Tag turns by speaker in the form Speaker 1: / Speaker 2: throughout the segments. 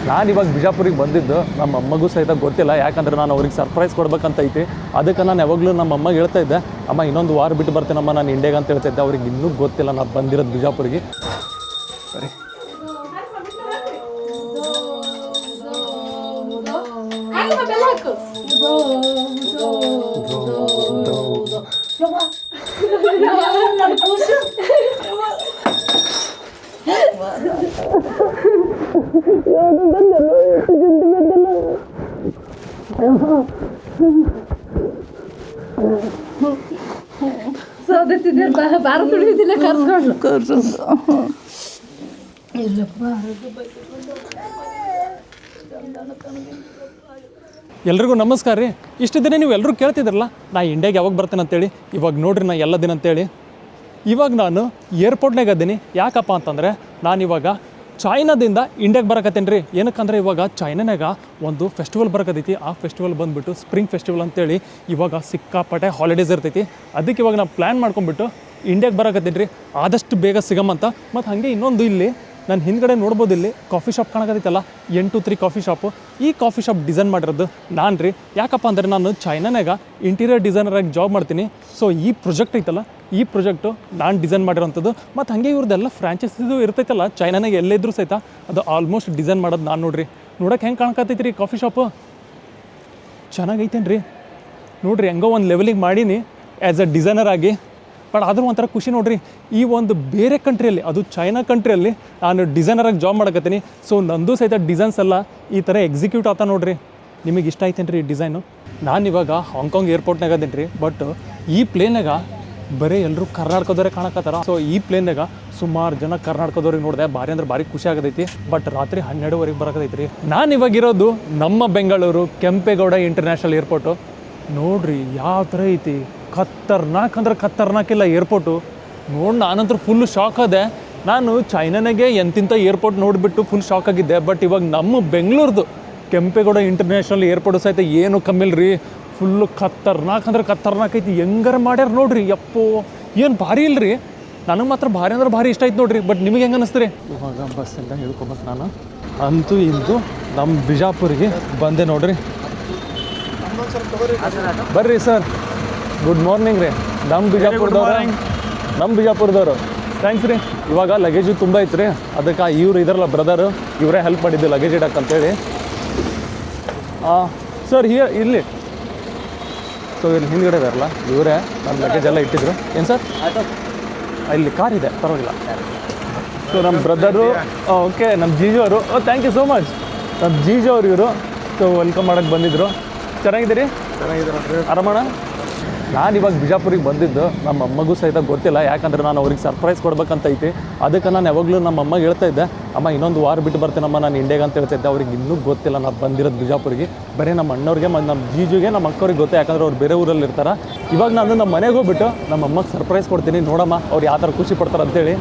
Speaker 1: ನಾನು ಇವಾಗ ಬಿಜಾಪುರಿಗೆ ಬಂದಿದ್ದು ನಮ್ಮ ಅಮ್ಮಗೂ ಸಹಿತ ಗೊತ್ತಿಲ್ಲ, ಯಾಕಂದ್ರೆ ನಾನು ಅವ್ರಿಗೆ ಸರ್ಪ್ರೈಸ್ ಕೊಡ್ಬೇಕಂತ ಐತಿ. ಅದಕ್ಕೆ ನಾನು ಯಾವಾಗಲೂ ನಮ್ಮ ಅಮ್ಮಗೆ ಹೇಳ್ತಾ ಇದ್ದೆ, ಅಮ್ಮ ಇನ್ನೊಂದು ವಾರ ಬಿಟ್ಟು ಬರ್ತೇನಮ್ಮ ನಾನು ಇಂಡಿಯಾಗೆ ಅಂತ ಹೇಳ್ತಾ ಇದ್ದೆ. ಅವ್ರಿಗೆ ಇನ್ನೂ ಗೊತ್ತಿಲ್ಲ ನಾನು ಬಂದಿರೋದು ಬಿಜಾಪುರಿಗೆ. ಸರಿ
Speaker 2: ಸೌದತ್ತಿದ್ದೆ ಭಾರ ತುಳಿದಿಲ್ಲ ಕರ್ಸ್ಕೊಂಡು
Speaker 1: ಎಲ್ರಿಗೂ ನಮಸ್ಕಾರ ರೀ. ಇಷ್ಟು ದಿನ ನೀವು ಎಲ್ಲರೂ ಕೇಳ್ತಿದ್ರಲ್ಲ ನಾ ಇಂಡಿಯಾಗೆ ಯಾವಾಗ ಬರ್ತೇನೆ ಅಂತೇಳಿ. ಇವಾಗ ನೋಡ್ರಿ ನಾ ಎಲ್ಲ ದಿನ ಅಂತೇಳಿ ಇವಾಗ ನಾನು ಏರ್ಪೋರ್ಟ್ನಾಗ ಇದ್ದೀನಿ. ಯಾಕಪ್ಪ ಅಂತಂದರೆ ನಾನಿವಾಗ ಚೈನಾದಿಂದ ಇಂಡಿಯಾಗೆ ಬರಕತ್ತೇನೆ ರೀ. ಏನಕ್ಕಂದ್ರೆ ಇವಾಗ ಚೈನಾನಾಗ ಒಂದು ಫೆಸ್ಟಿವಲ್ ಬರಕತ್ತೈತಿ. ಆ ಫೆಸ್ಟಿವಲ್ ಬಂದುಬಿಟ್ಟು ಸ್ಪ್ರಿಂಗ್ ಫೆಸ್ಟಿವಲ್ ಅಂತೇಳಿ ಇವಾಗ ಸಿಕ್ಕಾಪಟ್ಟೆ ಹಾಲಿಡೇಸ್ ಇರ್ತೈತಿ. ಅದಕ್ಕೆ ಇವಾಗ ನಾನು ಪ್ಲ್ಯಾನ್ ಮಾಡ್ಕೊಂಡ್ಬಿಟ್ಟು ಇಂಡಿಯಾಗೆ ಬರಕತ್ತೀನಿ ರೀ, ಆದಷ್ಟು ಬೇಗ ಸಿಗಮ್ಮಂತ. ಮತ್ತು ಹಾಗೆ ಇನ್ನೊಂದು ಇಲ್ಲಿ ನಾನು ಹಿಂದ್ಗಡೆ ನೋಡ್ಬೋದು, ಇಲ್ಲಿ ಕಾಫಿ ಶಾಪ್ ಕಾಣಕತ್ತೈತಲ್ಲ, 823 ಕಾಫಿ ಶಾಪು. ಈ ಕಾಫಿ ಶಾಪ್ ಡಿಸೈನ್ ಮಾಡಿರೋದು ನಾನು ರೀ. ಯಾಕಪ್ಪ ಅಂದರೆ ನಾನು ಚೈನಾನಾಗ ಇಂಟೀರಿಯರ್ ಡಿಸೈನರಾಗಿ ಜಾಬ್ ಮಾಡ್ತೀನಿ. ಸೊ ಈ ಪ್ರಾಜೆಕ್ಟ್ ಐತಲ್ಲ, ಈ ಪ್ರಾಜೆಕ್ಟು ನಾನು ಡಿಸೈನ್ ಮಾಡಿರೋಂಥದ್ದು. ಮತ್ತು ಹಾಗೆ ಇವ್ರದ್ದೆಲ್ಲ ಫ್ರಾಂಚೈಸಿದು ಇರ್ತೈತಲ್ಲ ಚೈನಾನಾಗ ಎಲ್ಲೇದ್ರೂ ಸಹಿತ ಅದು ಆಲ್ಮೋಸ್ಟ್ ಡಿಸೈನ್ ಮಾಡೋದು ನಾನು ನೋಡ್ರಿ. ನೋಡೋಕೆ ಹೆಂಗೆ ಕಾಣ್ಕತ್ತೈತಿ ರೀ ಕಾಫಿ ಶಾಪು, ಚೆನ್ನಾಗೈತೇನು ರೀ. ನೋಡಿರಿ ಹೆಂಗೋ ಒಂದು ಲೆವೆಲಿಗೆ ಮಾಡೀನಿ ಆ್ಯಸ್ ಅ ಡಿಸೈನರ್ ಆಗಿ. ಬಟ್ ಆದರೂ ಒಂಥರ ಖುಷಿ ನೋಡಿರಿ, ಈ ಒಂದು ಬೇರೆ ಕಂಟ್ರಿಯಲ್ಲಿ, ಅದು ಚೈನಾ ಕಂಟ್ರಿಯಲ್ಲಿ ನಾನು ಡಿಸೈನರಾಗಿ ಜಾಬ್ ಮಾಡಕತ್ತೀನಿ. ಸೊ ನಂದು ಸಹಿತ ಡಿಸೈನ್ಸ್ ಎಲ್ಲ ಈ ಥರ ಎಕ್ಸಿಕ್ಯೂಟ್ ಆತ ನೋಡಿರಿ. ನಿಮಗೆ ಇಷ್ಟ ಆಯ್ತೇನು ರೀ ಡಿಸೈನು? ನಾನಿವಾಗ ಹಾಂಗ್ಕಾಂಗ್ ಏರ್ಪೋರ್ಟ್ನಾಗ ಅದೀನಿ ರೀ. ಬಟ್ ಈ ಪ್ಲೇನಾಗ ಬರೀ ಎಲ್ಲರೂ ಕರ್ನಾಟಕದವರೇ ಕಾಣಕತ್ತಾರ. ಸೊ ಈ ಪ್ಲೇನಾಗ ಸುಮಾರು ಜನ ಕರ್ನಾಟಕದವ್ರಿಗೆ ನೋಡಿದೆ. ಭಾರಿ ಅಂದ್ರೆ ಭಾರಿ ಖುಷಿ ಆಗತೈತಿ. ಬಟ್ ರಾತ್ರಿ 12ವರೆಗೆ ಬರಕತೈತಿ ರೀ. ನಾನು ಇವಾಗಿರೋದು ನಮ್ಮ ಬೆಂಗಳೂರು ಕೆಂಪೇಗೌಡ ಇಂಟರ್ನ್ಯಾಷನಲ್ ಏರ್ಪೋರ್ಟು. ನೋಡ್ರಿ ಯಾವ ಥರ ಐತಿ, ಖತರ್ನಾಕ್ ಅಂದ್ರೆ ಖತರ್ನಾಕಿಲ್ಲ ಏರ್ಪೋರ್ಟು. ನೋಡಿ ನಾನಂತೂ ಫುಲ್ ಶಾಕ್ ಆದೆ. ನಾನು ಚೈನಾನಾಗೆ ಎಂತಿಂಥ ಏರ್ಪೋರ್ಟ್ ನೋಡಿಬಿಟ್ಟು ಫುಲ್ ಶಾಕ್ ಆಗಿದ್ದೆ. ಬಟ್ ಇವಾಗ ನಮ್ಮ ಬೆಂಗಳೂರ್ದು ಕೆಂಪೇಗೌಡ ಇಂಟರ್ನ್ಯಾಷನಲ್ ಏರ್ಪೋರ್ಟು ಸಹಿತ ಏನು ಕಮ್ಮಿಲ್ಲ ರೀ. ಫುಲ್ಲು ಖತರ್ನಾಕ್ ಅಂದ್ರೆ ಖತರ್ನಾಕ್ ಐತಿ. ಹೆಂಗಾರ ಮಾಡ್ಯಾರ ನೋಡ್ರಿ, ಯಪ್ಪೋ ಏನು ಭಾರಿ ಇಲ್ರಿ. ನನಗೆ ಮಾತ್ರ ಭಾರಿ ಅಂದ್ರೆ ಭಾರಿ ಇಷ್ಟ ಆಯ್ತು ನೋಡ್ರಿ. ಬಟ್ ನಿಮಗೆ ಹೆಂಗೆ ಅನ್ನಿಸ್ತು ರೀ? ಇವಾಗ ಬಸ್ಸಿಂದ ಹೇಳ್ಕೊಬೇಕು ನಾನು. ಅಂತೂ ಇಂದು ನಮ್ಮ ಬಿಜಾಪುರಿಗೆ ಬಂದೆ ನೋಡ್ರಿ. ಬರ್ರಿ ಸರ್, ಗುಡ್ ಮಾರ್ನಿಂಗ್ ರೀ. ನಮ್ಮ ಬಿಜಾಪುರದವರು ಥ್ಯಾಂಕ್ಸ್ ರೀ. ಇವಾಗ ಲಗೇಜು ತುಂಬ ಐತೆ ರೀ, ಅದಕ್ಕೆ ಇವ್ರು ಇದಾರಲ್ಲ ಬ್ರದರು, ಇವರೇ ಹೆಲ್ಪ್ ಮಾಡಿದ್ದು ಲಗೇಜ್ ಇಡಕ್ಕಂತೇಳಿ. ಸರ್ ಇಲ್ಲಿ ಸೊ ಇಲ್ಲಿ ಹಿಂದ್ಗಡೆ ಇದಾರಲ್ಲ ಇವರೇ ನಮ್ಮ ಲಗೇಜ್ ಎಲ್ಲ ಇಟ್ಟಿದ್ರು. ಏನು ಸರ್? ಇಲ್ಲಿ ಕಾರ್ ಇದೆ, ಪರವಾಗಿಲ್ಲ. ಸೊ ನಮ್ಮ ಬ್ರದರು, ಓಕೆ, ನಮ್ಮ ಜೀಜು ಅವರು, ಥ್ಯಾಂಕ್ ಯು ಸೋ ಮಚ್. ನಮ್ಮ ಜೀಜು ಅವರು ಇವರು. ಸೊ ವೆಲ್ಕಮ್ ಮಾಡೋಕ್ಕೆ ಬಂದಿದ್ದರು. ಚೆನ್ನಾಗಿದ್ದೀರಿ? ಚೆನ್ನಾಗಿದ್ದೀರ? ಆರಾಮಣ್ಣ. ನಾನು ಇವಾಗ ಬಿಜಾಪುರಿಗೆ ಬಂದಿದ್ದು ನಮ್ಮ ಅಮ್ಮಗೂ ಸಹಿತ ಗೊತ್ತಿಲ್ಲ, ಯಾಕಂದರೆ ನಾನು ಅವ್ರಿಗೆ ಸರ್ಪ್ರೈಸ್ ಕೊಡ್ಬೇಕಂತ ಐತಿ. ಅದಕ್ಕೆ ನಾನು ಯಾವಾಗಲೂ ನಮ್ಮ ಅಮ್ಮಗೆ ಹೇಳ್ತಾ ಇದ್ದೆ, ಅಮ್ಮ ಇನ್ನೊಂದು ವಾರ ಬಿಟ್ಟು ಬರ್ತೇನಮ್ಮ ನಾನು ಇಂಡಿಯಾಗೆ ಅಂತ ಹೇಳ್ತಾ ಇದ್ದೆ. ಅವ್ರಿಗೆ ಇನ್ನೂ ಗೊತ್ತಿಲ್ಲ ನಾನು ಬಂದಿರೋದು ಬಿಜಾಪುರಿಗೆ. ಬರೀ ನಮ್ಮ ಅಣ್ಣವ್ರಿಗೆ ಮತ್ತು ನಮ್ಮ ಜೀಜುಗೆ ನಮ್ಮ ಅಕ್ಕವ್ರಿಗೆ ಗೊತ್ತು, ಯಾಕಂದ್ರೆ ಅವ್ರು ಬೇರೆ ಊರಲ್ಲಿ ಇರ್ತಾರೆ. ಇವಾಗ ನಾನು ನಮ್ಮ ಮನೆಗೆ ಹೋಗ್ಬಿಟ್ಟು ನಮ್ಮ ಅಮ್ಮಗೆ ಸರ್ಪ್ರೈಸ್ ಕೊಡ್ತೀನಿ, ನೋಡಮ್ಮ ಅವ್ರು ಯಾವ ಥರ ಖುಷಿ ಪಡ್ತಾರೆ ಅಂತೇಳಿ.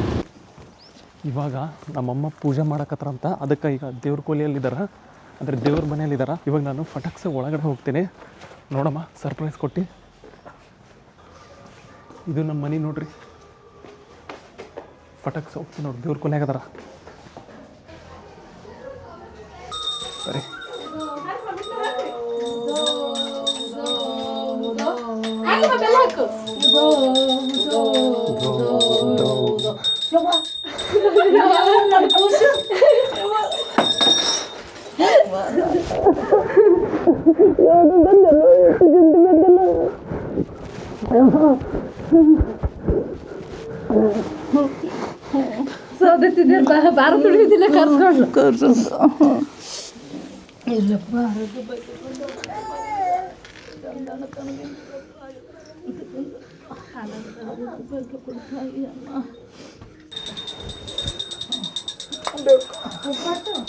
Speaker 1: ಇವಾಗ ನಮ್ಮಮ್ಮ ಪೂಜೆ ಮಾಡಕತ್ತಾರಂತ, ಅದಕ್ಕೆ ಈಗ ದೇವ್ರ ಕೋಲಿಯಲ್ಲಿದ್ದಾರೆ, ಅಂದರೆ ದೇವ್ರ ಮನೆಯಲ್ಲಿದ್ದಾರೆ. ಇವಾಗ ನಾನು ಫಟಕ್ಸೆ ಒಳಗಡೆ ಹೋಗ್ತೀನಿ, ನೋಡಮ್ಮ ಸರ್ಪ್ರೈಸ್ ಕೊಟ್ಟು. ಇದು ನಮ್ಮ ಮನೆ ನೋಡ್ರಿ, ಫಟಕ್ಸ ಹೋಗ್ತೀನಿ ನೋಡಿ, ದೇವ್ರ ಕೊನೆಯಾಗದಾರ. ಸರಿ
Speaker 2: ಸೌದತ್ತಿದ್ದೆ ಭಾರ ತುಳಿದಿಲ್ಲ ಕರ್ಸ್ಕೊಂಡು ಇಲ್ಲಪ್ಪ.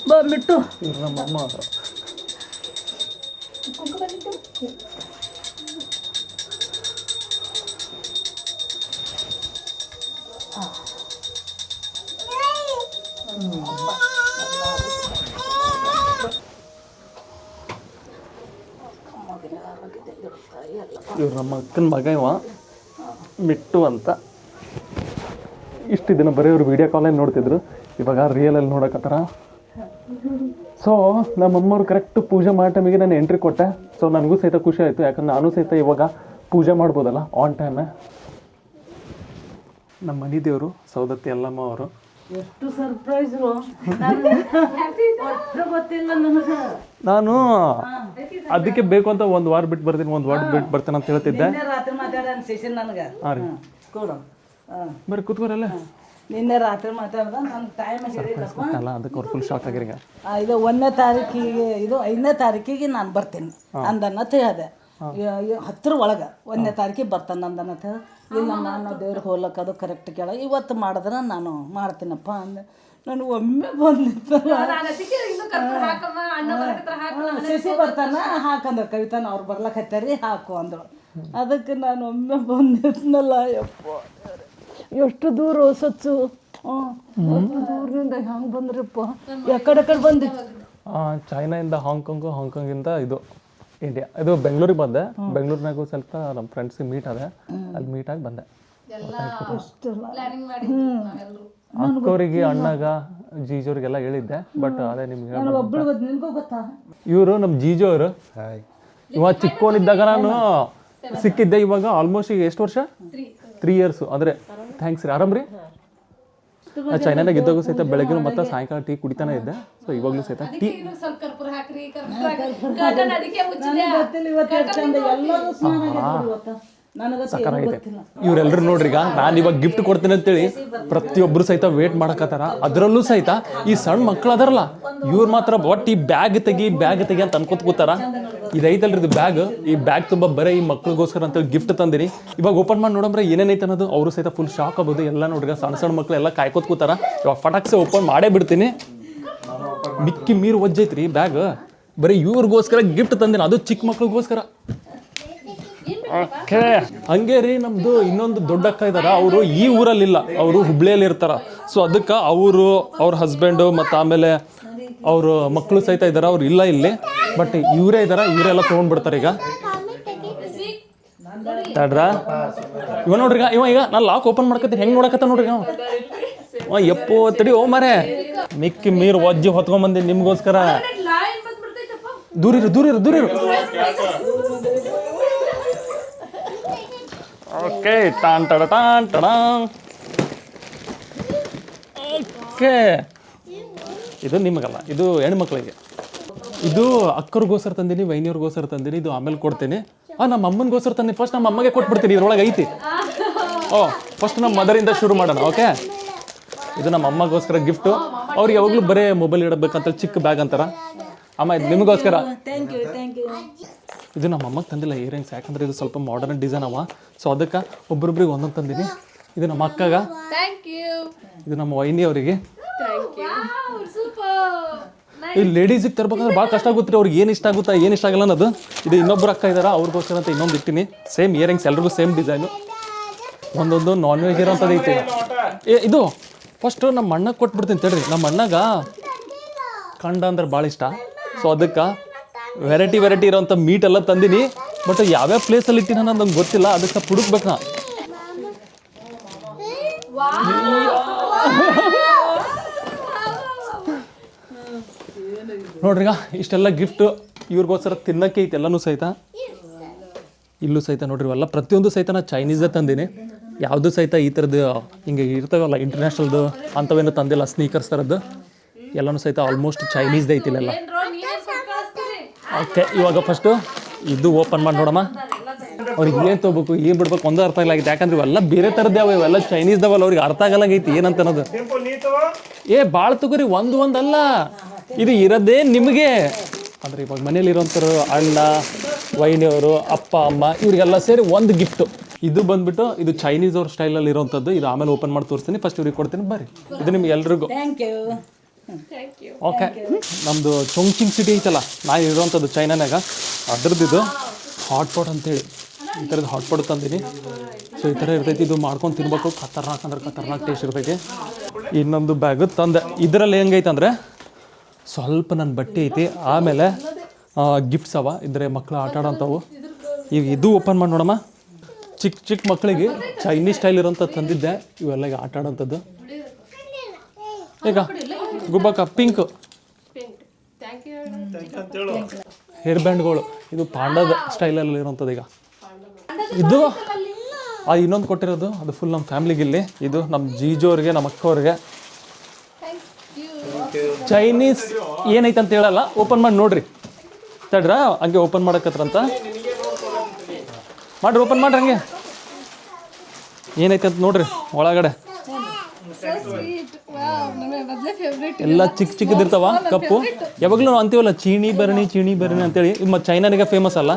Speaker 2: ಬಂದ್ಬಿಟ್ಟು
Speaker 1: ನಮ್ಮಮ್ಮ ಇವ್ರು ನಮ್ಮ ಅಕ್ಕನ ಮಗ ಇವ ಮಿಟ್ಟು ಅಂತ. ಇಷ್ಟು ದಿನ ಬರೀ ಇವ್ರು ವೀಡಿಯೋ ಕಾಲಲ್ಲಿ ನೋಡ್ತಿದ್ರು, ಇವಾಗ ರಿಯಲಲ್ಲಿ ನೋಡಕತ್ತಾರ. ಸೊ ನಮ್ಮಮ್ಮವ್ರು ಕರೆಕ್ಟ್ ಪೂಜೆ ಮಾಡೋ ಟೈಮಿಗೆ ನಾನು ಎಂಟ್ರಿ ಕೊಟ್ಟೆ. ಸೊ ನನಗೂ ಸಹಿತ ಖುಷಿ ಆಯಿತು, ಯಾಕಂದ್ರೆ ನಾನು ಸಹಿತ ಇವಾಗ ಪೂಜೆ ಮಾಡ್ಬೋದಲ್ಲ ಆನ್ ಟೈಮೇ. ನಮ್ಮ ಮನೆ ದೇವರು ಸೌದತ್ತಿ ಯಲ್ಲಮ್ಮ ಅವರು.
Speaker 2: ಎಷ್ಟು ಸರ್ಪ್ರೈಸ್ ಗೊತ್ತಿಲ್ಲ ನನಗೆ.
Speaker 1: ನಾನು ಅದಕ್ಕೆ ಬೇಕು ಅಂತ ಒಂದು ವಾರ ಬಿಟ್ಟು ಬರ್ತೀನಿ, ಒಂದು ವಾರ ಬಿಟ್ಟು ಬರ್ತೇನೆ ಅಂತ ಹೇಳ್ತಿದ್ದೆ.
Speaker 2: ರಾತ್ರಿ ಮಾತಾಡ ಅನ್ಸಿಸಿ ನನಗೆ.
Speaker 1: ಹಾಂ ರೀ,
Speaker 2: ಕೊಡು.
Speaker 1: ಬರ್ರಿ ಕೂತ್ಕೋರಲ್ಲ.
Speaker 2: ನಿನ್ನೆ ರಾತ್ರಿ ಮಾತಾಡ್ದ ನನಗೆ ಟೈಮ್ ಹೇಳಿಲ್ಲಪ್ಪ.
Speaker 1: ಅಲ್ಲ ಅದಕ್ಕೆ ಅವ್ರು ಫುಲ್ ಶಾಕ್ ಆಗಿರಿ.
Speaker 2: ಇದು 1ನೇ ತಾರೀಕಿಗೆ, ಇದು 5ನೇ ತಾರೀಕಿಗೆ ನಾನು ಬರ್ತೀನಿ ಅಂದನ್ನತ್ ಹೇಳಿದೆ. ಹತ್ತರ ಒಳಗೆ 1ನೇ ತಾರೀಕಿಗೆ ಬರ್ತಾನೆ ಅಂದನ್ನತ್ ಹೇಳಿ. ಇಲ್ಲಮ್ಮ ನಾವು ದೇವ್ರಿಗೆ ಹೋಗ್ಲಕ್ಕ ಅದು ಕರೆಕ್ಟ್ ಕೇಳ, ಇವತ್ತು ಮಾಡಿದ್ರೆ ನಾನು ಮಾಡ್ತೀನಪ್ಪ ಅಂದೆ. ನಾನು ಒಮ್ಮೆ ಬಂದಿತ್ತಲ್ಲ ಶಶಿ ಬರ್ತಾನ ಹಾಕಂದ್ರೆ ಕವಿತಾನ ಅವ್ರು ಬರ್ಲಕ್ಕೆ ಹತ್ತಾರಿ ಹಾಕು ಅಂದರು. ಅದಕ್ಕೆ ನಾನು ಒಮ್ಮೆ ಬಂದಿದ್ನಲ್ಲ. ಯಪ್ಪ ಎಷ್ಟು ದೂರ ಸಚ್ಚು, ದೂರದಿಂದ ಹೆಂಗೆ ಬಂದ್ರಪ್ಪ, ಎಕಡೆ ಬಂದಿ.
Speaker 1: ಚೈನಾಯಿಂದ ಹಾಂಗ್ಕಾಂಗು, ಹಾಂಗ್ಕಾಂಗಿಂದ ಇದು ಇಂಡಿಯಾ, ಇದು ಬೆಂಗಳೂರಿಗೆ ಬಂದೆ. ಬೆಂಗಳೂರಿನಾಗೂ ಸ್ವಲ್ಪ ನಮ್ಮ ಫ್ರೆಂಡ್ಸ್ಗೆ ಮೀಟ್ ಅದೇ, ಅಲ್ಲಿ ಮೀಟ್ ಆಗಿ ಬಂದೆ. ಅಕ್ಕವರಿಗೆ, ಅಣ್ಣಗ, ಜೀಜೋರಿಗೆಲ್ಲ ಹೇಳಿದ್ದೆ. ಬಟ್ ಅದೇ ನಿಮ್ಗೆ ಇವರು ನಮ್ಮ ಜೀಜೋ ಅವರು. ಇವಾಗ ಚಿಕ್ಕವನಿದ್ದಾಗ ನಾನು ಸಿಕ್ಕಿದ್ದೆ. ಇವಾಗ ಆಲ್ಮೋಸ್ಟ್ ಈಗ ಎಷ್ಟು ವರ್ಷ? 3 ಇಯರ್ಸು. ಅಂದರೆ ಥ್ಯಾಂಕ್ಸ್ ರೀ. ಆರಾಮ್ ರೀ. ಚೈನಾದಾಗ ಇದ್ದಾಗೂ ಸಹಿತ ಬೆಳಗ್ಗೆ ಮತ್ತು ಸಾಯಂಕಾಲ ಟೀ ಕುಡಿತಾನೆ ಇದ್ದೆ. ಸೊ ಇವಾಗಲೂ ಸಹಿತ ಟೀ ಸಕ್ಕರಾಗೈತೆ. ಇವರೆಲ್ಲರೂ ನೋಡ್ರಿ, ಈಗ ನಾನು ಇವಾಗ ಗಿಫ್ಟ್ ಕೊಡ್ತೀನಿ ಅಂತೇಳಿ ಪ್ರತಿಯೊಬ್ಬರು ಸಹಿತ ವೇಟ್ ಮಾಡಕತ್ತಾರ. ಅದರಲ್ಲೂ ಸಹಿತ ಈ ಸಣ್ಣ ಮಕ್ಳು ಅದಾರಲ್ಲ, ಇವ್ರು ಮಾತ್ರ ಒಟ್ಟು ಈ ಬ್ಯಾಗ್ ತೆಗಿ ಅಂತ ಅನ್ಕೋತ ಕೂತಾರ. ಇದೈತಲ್ರಿ ಇದು ಬ್ಯಾಗ್. ಈ ಬ್ಯಾಗ್ ತುಂಬ ಬರೀ ಈ ಮಕ್ಳಿಗೋಸ್ಕರ ಅಂತೇಳಿ ಗಿಫ್ಟ್ ತಂದಿರಿ. ಇವಾಗ ಓಪನ್ ಮಾಡಿ ನೋಡಂಬ್ರೆ ಏನೇನೈತೆ ಅನ್ನೋದು. ಅವರು ಸಹಿತ ಫುಲ್ ಶಾಕ್ ಆಗ್ಬೋದು. ಎಲ್ಲ ನೋಡ್ರಿ, ಸಣ್ಣ ಮಕ್ಳು ಎಲ್ಲ ಕಾಯ್ಕೋತ ಕೂತಾರ. ಇವಾಗ ಫಟಾಕ್ಸೆ ಓಪನ್ ಮಾಡೇ ಬಿಡ್ತೀನಿ. ಮಿಕ್ಕಿ ಮೀರು ಒಜ್ಜೈತ್ರಿ ಬ್ಯಾಗ್. ಬರೀ ಇವ್ರಿಗೋಸ್ಕರ ಗಿಫ್ಟ್ ತಂದಿನಿ, ಅದು ಚಿಕ್ಕ ಮಕ್ಳಿಗೋಸ್ಕರ. ಓಕೆ, ಹಂಗೆ ರೀ. ನಮ್ದು ಇನ್ನೊಂದು ದೊಡ್ಡ ಅಕ್ಕ ಇದಾರ. ಅವರು ಈ ಊರಲ್ಲಿಲ್ಲ, ಅವರು ಹುಬ್ಳಿಯಲ್ಲಿ ಇರ್ತಾರ. ಸೊ ಅದಕ್ಕೆ ಅವರು, ಅವ್ರ ಹಸ್ಬೆಂಡು ಮತ್ತು ಆಮೇಲೆ ಅವರು ಮಕ್ಕಳು ಸಹಿತ ಇದ್ದಾರೆ. ಅವ್ರು ಇಲ್ಲ ಇಲ್ಲಿ, ಬಟ್ ಇವರೇ ಇದಾರ. ಇವರೆಲ್ಲ ತೊಗೊಂಡ್ಬಿಡ್ತಾರೆ ಈಗ. ತಡ್ರಾ, ಇವ ನೋಡ್ರಿ, ಈಗ ನಾನು ಲಾಕ್ ಓಪನ್ ಮಾಡ್ಕೊತೀನಿ. ಹೆಂಗೆ ನೋಡಕತ್ತ ನೋಡ್ರಿ ನಾವು. ಎಪ್ಪೋ ತಡಿ ಓ ಮಾರೇ, ಮಿಕ್ಕಿ ಮೀರು ಒಜ್ಜಿ ಹೊತ್ಕೊಂಡ್ಬಂದಿನಿ ನಿಮ್ಗೋಸ್ಕರ. ದೂರಿರು. ಓಕೆ, ಟಾನ್ ಟಡ. ಓಕೆ, ಇದು ನಿಮಗಲ್ಲ, ಇದು ಹೆಣ್ಮಕ್ಳಿಗೆ. ಇದು ಅಕ್ಕರಿಗೋಸ್ಕರ ತಂದೀನಿ, ವೈನಿಯವ್ರಿಗೋಸ್ಕರ ತಂದೀನಿ. ಇದು ಆಮೇಲೆ ಕೊಡ್ತೀನಿ. ನಮ್ಮ ಅಮ್ಮನಿಗೋಸ್ಕರ ತಂದೀನಿ. ಫಸ್ಟ್ ನಮ್ಮ ಅಮ್ಮಗೆ ಕೊಟ್ಬಿಡ್ತೀನಿ. ಇದ್ರೊಳಗೆ ಐತಿ. ಫಸ್ಟ್ ನಮ್ಮ ಮದರಿಂದ ಶುರು ಮಾಡೋಣ. ಓಕೆ, ಇದು ನಮ್ಮ ಅಮ್ಮಗೋಸ್ಕರ ಗಿಫ್ಟು. ಅವ್ರಿಗೆ ಯಾವಾಗಲೂ ಬರೀ ಮೊಬೈಲ್ ಇಡಬೇಕಂತ ಚಿಕ್ಕ ಬ್ಯಾಗ್ ಅಂತಾರ. ಅಮ್ಮ, ಇದು ನಿಮಗೋಸ್ಕರ. ಇದು ನಮ್ಮ ಅಮ್ಮಗೆ ತಂದಿಲ್ಲ ಇಯರಿಂಗ್ಸ್, ಯಾಕಂದ್ರೆ ಇದು ಸ್ವಲ್ಪ ಮಾಡರ್ನ್ ಡಿಸೈನ್ ಅವ. ಸೊ ಅದಕ್ಕೆ ಒಬ್ಬೊಬ್ರಿಗೆ ಒಂದೊಂದು ತಂದೀನಿ. ಇದು ನಮ್ಮ ಅಕ್ಕಗ, ಇದು ನಮ್ಮ ವೈನಿ ಅವರಿಗೆ. ಈ ಲೇಡೀಸಿಗೆ ತರ್ಬೇಕಂದ್ರೆ ಭಾಳ ಕಷ್ಟ ಆಗುತ್ತೆ ರೀ. ಅವ್ರಿಗೆ ಏನು ಇಷ್ಟ ಆಗುತ್ತಾ, ಏನು ಇಷ್ಟ ಆಗಲ್ಲ ಅನ್ನೋದು. ಇದು ಇನ್ನೊಬ್ಬರು ಅಕ್ಕ ಇದಾರ, ಅವ್ರಿಗೋಸ್ಕರ ಅಂತ ಇನ್ನೊಂದು ಇಟ್ಟಿನಿ. ಸೇಮ್ ಇಯರಿಂಗ್ಸ್, ಎಲ್ರಿಗೂ ಸೇಮ್ ಡಿಸೈನು. ಒಂದೊಂದು ನಾನ್ ವೆಜ್ ಇರೋಂಥದ್ದು ಐತಿ. ಇದು ಫಸ್ಟು ನಮ್ಮ ಅಣ್ಣಗೆ ಕೊಟ್ಬಿಡ್ತೀನಿ ತಡ್ರಿ. ನಮ್ಮ ಅಣ್ಣಗ ಕಂಡ ಅಂದ್ರೆ ಭಾಳ ಇಷ್ಟ. ಸೊ ಅದಕ್ಕೆ ವೆರೈಟಿ ಇರೋಂಥ ಮೀಟ್ ಎಲ್ಲ ತಂದೀನಿ. ಬಟ್ ಯಾವ್ಯಾವ ಪ್ಲೇಸಲ್ಲಿ ಇಟ್ಟಿನ ನಂಗೆ ಗೊತ್ತಿಲ್ಲ. ಅದಕ್ಕೆ ಹುಡುಕ್ಬೇಕಾ. ನೋಡ್ರಿಗ, ಇಷ್ಟೆಲ್ಲ ಗಿಫ್ಟು ಇವ್ರಿಗೋಸ್ಕರ ತಿನ್ನಕ್ಕೆ ಐತೆ ಎಲ್ಲನೂ ಸಹಿತ. ಇಲ್ಲೂ ಸಹಿತ ನೋಡ್ರಿ, ಎಲ್ಲ ಪ್ರತಿಯೊಂದು ಸಹಿತ ನಾ ಚೈನೀಸೇ ತಂದೀನಿ. ಯಾವುದು ಸಹಿತ ಈ ಥರದ್ದು ಹಿಂಗೆ ಇರ್ತಾವಲ್ಲ ಇಂಟರ್ನ್ಯಾಷನಲ್ದು ಅಂಥವೇನು ತಂದಿಲ್ಲ. ಸ್ನೀಕರ್ಸ್ ಥರದ್ದು ಎಲ್ಲನೂ ಸಹಿತ ಆಲ್ಮೋಸ್ಟ್ ಚೈನೀಸ್ದೇ ಐತಿ ಇಲ್ಲೆಲ್ಲ. ಓಕೆ, ಇವಾಗ ಫಸ್ಟು ಇದು ಓಪನ್ ಮಾಡಿ ನೋಡಮ್ಮ. ಅವ್ರಿಗೆ ಏನು ತೊಗೋಬೇಕು, ಏನು ಬಿಡ್ಬೇಕು ಒಂದು ಅರ್ಥ ಇಲ್ಲ ಆಗೈತೆ. ಯಾಕಂದ್ರೆ ಇವೆಲ್ಲ ಬೇರೆ ಥರದ್ದು ಇವೆಲ್ಲ ಚೈನೀಸ್ದವಲ್ಲ. ಅವ್ರಿಗೆ ಅರ್ಥ ಆಗಲ್ಲಾಗೈತಿ ಏನಂತ ಅನ್ನೋದು. ಭಾಳ ತಗೋರಿ, ಒಂದಲ್ಲ, ಇದು ಇರೋದೇ ನಿಮಗೆ. ಅಂದರೆ ಇವಾಗ ಮನೇಲಿರೋಂಥವ್ರು ಅಣ್ಣ, ವೈನಿಯವರು, ಅಪ್ಪ, ಅಮ್ಮ ಇವರಿಗೆಲ್ಲ ಸೇರಿ ಒಂದು ಗಿಫ್ಟು. ಇದು ಬಂದ್ಬಿಟ್ಟು ಇದು ಚೈನೀಸ್ ಅವ್ರ ಸ್ಟೈಲಲ್ಲಿ ಇರೋವಂಥದ್ದು. ಇದು ಆಮೇಲೆ ಓಪನ್ ಮಾಡಿ ತೋರಿಸ್ತೀನಿ. ಫಸ್ಟ್ ಇವ್ರಿಗೆ ಕೊಡ್ತೀನಿ, ಬರ್ರಿ. ಇದು ನಿಮ್ಗೆ ಎಲ್ರಿಗೂ. ಓಕೆ, ನಮ್ಮದು ಚೊಂಗ್ಚಿಂಗ್ ಸಿಟಿ ಐತಲ್ಲ, ನಾನು ಇರೋವಂಥದ್ದು ಚೈನಾನಾಗ, ಅದ್ರದ್ದು ಇದು ಹಾಟ್ಪಾಟ್ ಅಂತೇಳಿ ಈ ಥರದ್ದು ಹಾಟ್ಪಾಟ್ ತಂದೀನಿ. ಸೊ ಈ ಥರ ಇರ್ತೈತಿ. ಇದು ಮಾಡ್ಕೊಂಡು ತಿನ್ಬೇಕು. ಖತರ್ನಾಕ್ ಟೇಸ್ಟ್ ಇರ್ತೈತಿ. ಇನ್ನೊಂದು ಬ್ಯಾಗು ತಂದೆ. ಇದರಲ್ಲಿ ಹೆಂಗೈತೆ ಅಂದರೆ ಸ್ವಲ್ಪ ನನ್ನ ಬಟ್ಟೆ ಐತಿ, ಆಮೇಲೆ ಗಿಫ್ಟ್ಸ್ ಅವ. ಇದ್ರೆ ಮಕ್ಕಳು ಆಟ ಆಡೋಂಥವು. ಈಗ ಇದು ಓಪನ್ ಮಾಡಿ ನೋಡಮ್ಮ. ಚಿಕ್ಕ ಮಕ್ಕಳಿಗೆ ಚೈನೀಸ್ ಸ್ಟೈಲ್ ಇರೋಂಥದ್ದು ತಂದಿದ್ದೆ. ಇವೆಲ್ಲ ಈಗ ಆಟ ಆಡೋಂಥದ್ದು. ಈಗ ಗುಬ್ಬಕ್ಕ ಪಿಂಕ್. ಹೇರ್ ಬ್ಯಾಂಡ್ಗಳು ಇದು ಪಾಂಡದ ಸ್ಟೈಲಲ್ಲಿ ಇರೋಂಥದ್ದು. ಈಗ ಇದು ಇನ್ನೊಂದು ಕೊಟ್ಟಿರೋದು ಅದು ಫುಲ್ ನಮ್ಮ ಫ್ಯಾಮಿಲಿಗೆ ಇಲ್ಲಿ. ಇದು ನಮ್ಮ ಜೀಜೋರಿಗೆ ನಮ್ಮ ಅಕ್ಕವ್ರಿಗೆ. ಚೈನೀಸ್ ಏನೈತೆ ಅಂತ ಹೇಳಲ್ಲ, ಓಪನ್ ಮಾಡಿ ನೋಡ್ರಿ. ತಡ್ರ ಹಂಗೆ ಓಪನ್ ಮಾಡಕತ್ರಂತ ಮಾಡ್ರಿ, ಓಪನ್ ಮಾಡ್ರಿ ಹಂಗೆ ಏನೈತೆ ಅಂತ ನೋಡ್ರಿ ಒಳಗಡೆ. ಎಲ್ಲ ಚಿಕ್ಕ ಚಿಕ್ಕದಿರ್ತಾವ ಕಪ್ಪು. ಯಾವಾಗಲೂ ನಾವು ಅಂತೀವಲ್ಲ ಚೀಣಿ ಭರಣಿ ಅಂತೇಳಿ. ಮತ್ತು ಚೈನಾನಿಗೆ ಫೇಮಸ್ ಅಲ್ಲ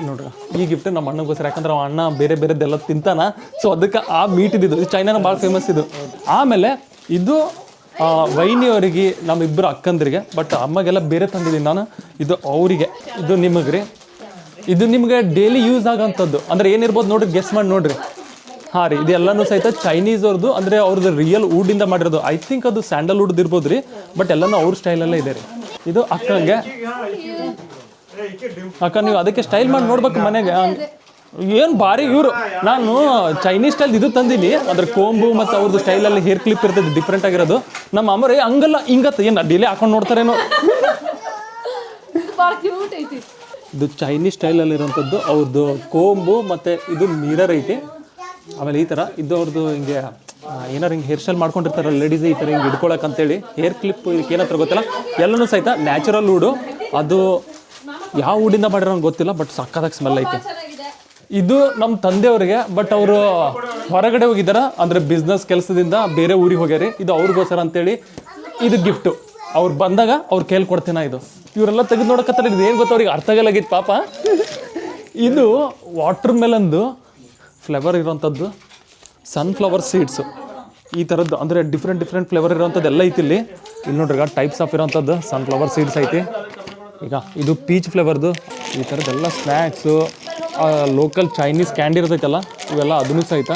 Speaker 1: ನೋಡ್ರಿ. ಈ ಗಿಫ್ಟ್ ನಮ್ಮ ಅಣ್ಣಗೋಸ್ಕರ, ಯಾಕಂದ್ರೆ ಅವ ಅಣ್ಣ ಬೇರೆ ಬೇರೆದೆಲ್ಲ ತಿಂತಾನ, ಸೊ ಅದಕ್ಕೆ ಆ ಮೀಟ್ ಇದ್ದಿದ್ದು. ಇದು ಚೈನಾನ ಭಾಳ ಫೇಮಸ್ ಇದು. ಆಮೇಲೆ ಇದು ವೈನಿಯವರಿಗೆ, ನಮ್ಮಿಬ್ಬರು ಅಕ್ಕಂದ್ರಿಗೆ, ಬಟ್ ಅಮ್ಮಗೆಲ್ಲ ಬೇರೆ ತಂದಿದ್ದೀನಿ ನಾನು. ಇದು ಅವರಿಗೆ, ಇದು ನಿಮಗೆ ರೀ. ಇದು ನಿಮಗೆ ಡೈಲಿ ಯೂಸ್ ಆಗೋಂಥದ್ದು. ಅಂದರೆ ಏನಿರ್ಬೋದು ನೋಡ್ರಿ, ಗೆಸ್ ಮಾಡಿ ನೋಡ್ರಿ. ಹಾಂ ರೀ, ಇದೆಲ್ಲನೂ ಸಹಿತ ಚೈನೀಸ್ ಅವ್ರದ್ದು, ಅಂದರೆ ಅವ್ರದ್ದು ರಿಯಲ್ ವುಡ್ಡಿಂದ ಮಾಡಿರೋದು. ಐ ಥಿಂಕ್ ಅದು ಸ್ಯಾಂಡಲ್ ವುಡ್ ಇರ್ಬೋದು ರೀ, ಬಟ್ ಎಲ್ಲನೂ ಅವ್ರ ಸ್ಟೈಲಲ್ಲೇ ಇದೆ ರೀ. ಇದು ಅಕ್ಕಂಗೆ. ಅಕ್ಕ ನೀವು ಅದಕ್ಕೆ ಸ್ಟೈಲ್ ಮಾಡಿ ನೋಡ್ಬೇಕು ಮನೆಗೆ. ಏನು ಭಾರಿ ಇವರು. ನಾನು ಚೈನೀಸ್ ಸ್ಟೈಲ್ ಇದು ತಂದೀನಿ, ಅದ್ರ ಕೋಂಬು ಮತ್ತು ಅವ್ರದ್ದು ಸ್ಟೈಲಲ್ಲಿ ಹೇರ್ ಕ್ಲಿಪ್ ಇರ್ತದೆ ಡಿಫ್ರೆಂಟ್ ಆಗಿರೋದು. ನಮ್ಮ ಅಮ್ಮರೇ ಹಂಗಲ್ಲ ಹಿಂಗತ್ತ ಏನು ಡೈಲಿ ಹಾಕೊಂಡು ನೋಡ್ತಾರೇನೋ. ಇದು ಚೈನೀಸ್ ಸ್ಟೈಲಲ್ಲಿರೋಂಥದ್ದು ಅವ್ರದ್ದು ಕೋಂಬು, ಮತ್ತು ಇದು ಮಿರರ್ ಐತಿ. ಆಮೇಲೆ ಈ ಥರ ಇದು ಅವ್ರದ್ದು ಹಿಂಗೆ ಏನಾರು ಹಿಂಗೆ ಹೇರ್ ಸ್ಟೈಲ್ ಮಾಡ್ಕೊಂಡಿರ್ತಾರೆ ಲೇಡೀಸ್, ಈ ಥರ ಹಿಂಗೆ ಹಿಡ್ಕೊಳಕ್ಕೆ ಅಂತೇಳಿ. ಹೇರ್ ಕ್ಲಿಪ್ ಇದಕ್ಕೆ ಏನತ್ರ ಗೊತ್ತಿಲ್ಲ, ಎಲ್ಲನೂ ಸಹಿತ ನ್ಯಾಚುರಲ್ ವುಡು. ಅದು ಯಾವ ವುಡಿಂದ ಮಾಡಿರೋ ಗೊತ್ತಿಲ್ಲ, ಬಟ್ ಸಕ್ಕತ್ತಾಗಿ ಸ್ಮೆಲ್ ಐತಿ. ಇದು ನಮ್ಮ ತಂದೆಯವರಿಗೆ, ಬಟ್ ಅವರು ಹೊರಗಡೆ ಹೋಗಿದ್ದಾರೆ, ಅಂದರೆ ಬಿಸ್ನೆಸ್ ಕೆಲಸದಿಂದ ಬೇರೆ ಊರಿಗೆ ಹೋಗ್ಯಾರಿ. ಇದು ಅವ್ರಿಗೋಸ್ಕರ ಅಂತೇಳಿ ಇದು ಗಿಫ್ಟು. ಅವ್ರು ಬಂದಾಗ ಅವ್ರು ಕೇಳ್ಕೊಡ್ತೇನೆ. ಇದು ಇವರೆಲ್ಲ ತೆಗೆದು ನೋಡಕತ್ತಾರೆ. ಇದು ಏನು ಗೊತ್ತ ಅವ್ರಿಗೆ ಅರ್ಥ ಆಗಲಾಗಿತ್ತು ಪಾಪ. ಇದು ವಾಟರ್ ಮೆಲನ್ದು ಫ್ಲೇವರ್ ಇರೋವಂಥದ್ದು, ಸನ್ಫ್ಲವರ್ ಸೀಡ್ಸು ಈ ಥರದ್ದು, ಅಂದರೆ ಡಿಫ್ರೆಂಟ್ ಫ್ಲೇವರ್ ಇರೋವಂಥದ್ದು ಎಲ್ಲ ಐತಿ ಇಲ್ಲಿ. ಇಲ್ಲಿ ನೋಡ್ರಿ ಟೈಪ್ಸ್ ಆಫ್ ಇರೋವಂಥದ್ದು ಸನ್ಫ್ಲವರ್ ಸೀಡ್ಸ್ ಐತಿ. ಈಗ ಇದು ಪೀಚ್ ಫ್ಲೇವರ್ದು ಈ ಥರದ್ದೆಲ್ಲ ಸ್ನ್ಯಾಕ್ಸು, ಲೋಕಲ್ ಚೈನೀಸ್ ಕ್ಯಾಂಡಿ ಇರ್ತೈತಲ್ಲ ಇವೆಲ್ಲ ಅದನ್ನು ಸಹಿತ.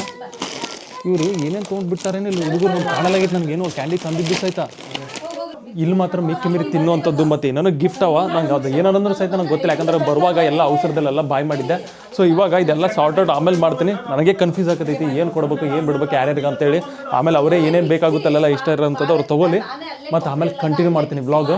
Speaker 1: ಇವರು ಏನೇನು ತೊಗೊಂಡ್ಬಿಡ್ತಾರೇನು ಇಲ್ಲಿ ಹುಡುಗರು, ನಮ್ಗೆ ಕಾಣಲಾಗಿತ್ತು ನನಗೇನು ಕ್ಯಾಂಡಿ ತಂದಿದ್ದು ಸಹಿತ. ಇಲ್ಲಿ ಮಾತ್ರ ಮಿಕ್ಕಿ ಮೀರಿ ತಿನ್ನುವಂಥದ್ದು ಮತ್ತು ಏನೇನೋ ಗಿಫ್ಟ್ ಅವ. ನಂಗೆ ಅದು ಏನಂದ್ರೆ ಸಹಿತ ನಂಗೆ ಗೊತ್ತಿಲ್ಲ, ಯಾಕಂದರೆ ಬರುವಾಗ ಎಲ್ಲ ಅವಸರದಲ್ಲೆಲ್ಲ ಬಾಯ್ ಮಾಡಿದ್ದೆ. ಸೊ ಇವಾಗ ಇದೆಲ್ಲ ಸಾರ್ಟ್ ಔಟ್ ಆಮೇಲೆ ಮಾಡ್ತೀನಿ. ನನಗೆ ಕನ್ಫ್ಯೂಸ್ ಆಗತೈತಿ ಏನು ಕೊಡಬೇಕು ಏನು ಬಿಡ್ಬೇಕು ಯಾರ್ಯಾರಿಗೆ ಅಂತೇಳಿ. ಆಮೇಲೆ ಅವರೇ ಏನೇನು ಬೇಕಾಗುತ್ತಲ್ಲ ಇಷ್ಟ ಇರೋಂಥದ್ದು ಅವ್ರು ತೊಗೊಳ್ಳಿ, ಮತ್ತು ಆಮೇಲೆ ಕಂಟಿನ್ಯೂ ಮಾಡ್ತೀನಿ ವ್ಲಾಗ್.